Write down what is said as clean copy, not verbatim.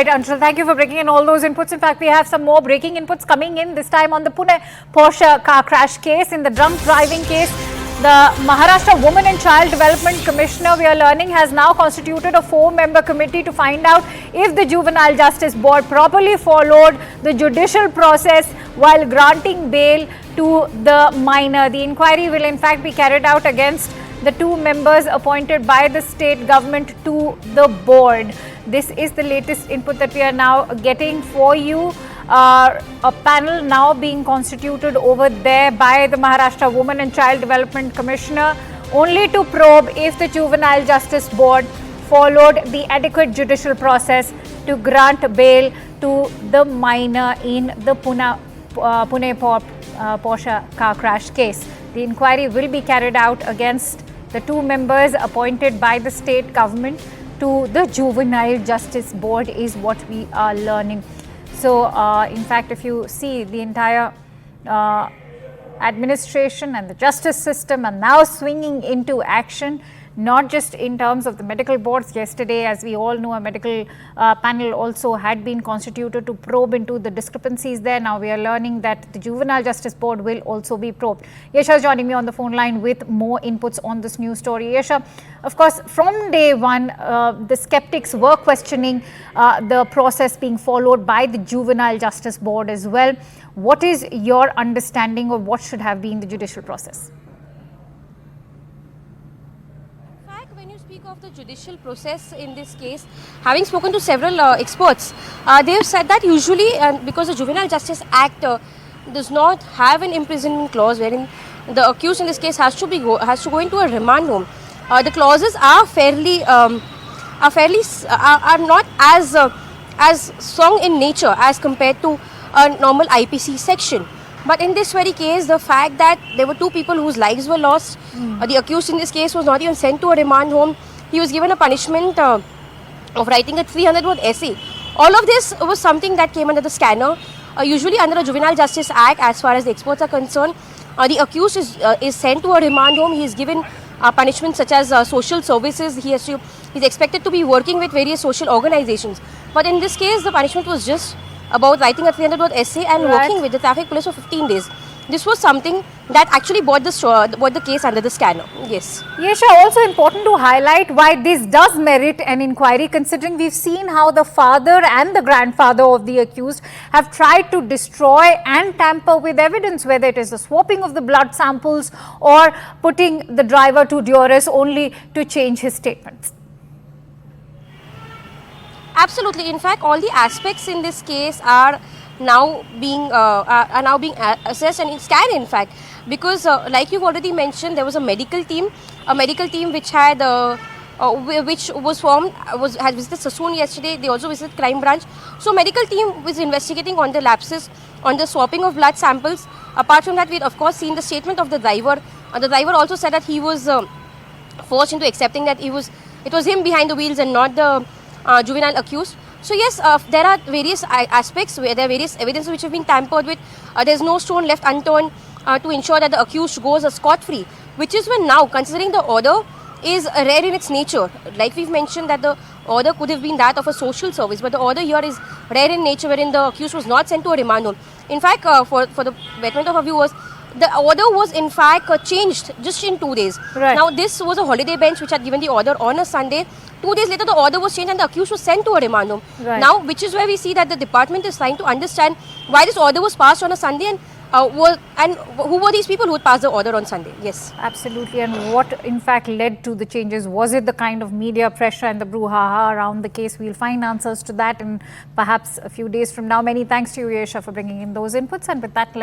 right, Anshul. Thank you for bringing in all those inputs. In fact, we have some more breaking inputs coming in, this time on the Pune Porsche car crash case. In the drunk driving case, the Maharashtra Women and Child Development Commissioner, we are learning, has now constituted a 4-member committee to find out if the Juvenile Justice Board properly followed the judicial process while granting bail to the minor. The inquiry will in fact be carried out against the 2 members appointed by the state government to the board. This is the latest input that we are now getting for you. A panel now being constituted over there by the Maharashtra Women and Child Development Commissioner, only to probe if the Juvenile Justice Board followed the adequate judicial process to grant bail to the minor in the Pune Porsche car crash case. The inquiry will be carried out against the 2 members appointed by the state government to the Juvenile Justice Board is what we are learning. So, in fact, if you see, the entire administration and the justice system are now swinging into action, not just in terms of the medical boards. Yesterday, as we all know, a medical panel also had been constituted to probe into the discrepancies there. Now we are learning that the Juvenile Justice Board will also be probed. Yesha is joining me on the phone line with more inputs on this news story. Yesha, of course, from day one, the skeptics were questioning the process being followed by the Juvenile Justice Board as well. What is your understanding of what should have been the judicial process? Of the judicial process in this case, having spoken to several experts, they have said that usually, because the Juvenile Justice Act does not have an imprisonment clause wherein the accused in this case has to go into a remand home. The clauses are not as strong in nature as compared to a normal IPC section. But in this very case, the fact that there were 2 people whose lives were lost, the accused in this case was not even sent to a remand home. He was given a punishment of writing a 300-word essay. All of this was something that came under the scanner. Usually under the Juvenile Justice Act, as far as the experts are concerned, the accused is sent to a remand home. He is given punishments such as social services. He is expected to be working with various social organizations. But in this case, the punishment was just about writing a 300-word essay and working with the traffic police for 15 days. This was something that actually brought the case under the scanner. Yes. Yesha, also important to highlight why this does merit an inquiry, considering we've seen how the father and the grandfather of the accused have tried to destroy and tamper with evidence, whether it is the swapping of the blood samples or putting the driver to duress only to change his statements. Absolutely. In fact, all the aspects in this case are now being assessed and scanned, in fact, because like you've already mentioned, there was a medical team which had which was formed, had visited Sassoon yesterday. They also visited crime branch. So medical team was investigating on the lapses, on the swapping of blood samples. Apart from that, we had of course seen the statement of the driver. The driver also said that he was forced into accepting that it was him behind the wheels and not the juvenile accused. So yes, there are various aspects where there are various evidence which have been tampered with. There is no stone left unturned to ensure that the accused goes scot-free, which is when now, considering the order is rare in its nature. Like we've mentioned that the order could have been that of a social service, but the order here is rare in nature, wherein the accused was not sent to a remand home. In fact, for the betterment of our viewers, the order was in fact changed just in 2 days. Right. Now this was a holiday bench which had given the order on a Sunday. 2 days later the order was changed and the accused was sent to a remand home. Right. Now, which is where we see that the department is trying to understand why this order was passed on a Sunday and who were these people who had passed the order on Sunday. Yes. Absolutely. And what in fact led to the changes? Was it the kind of media pressure and the brouhaha around the case? We'll find answers to that in perhaps a few days from now. Many thanks to you, Yesha, for bringing in those inputs. And with that,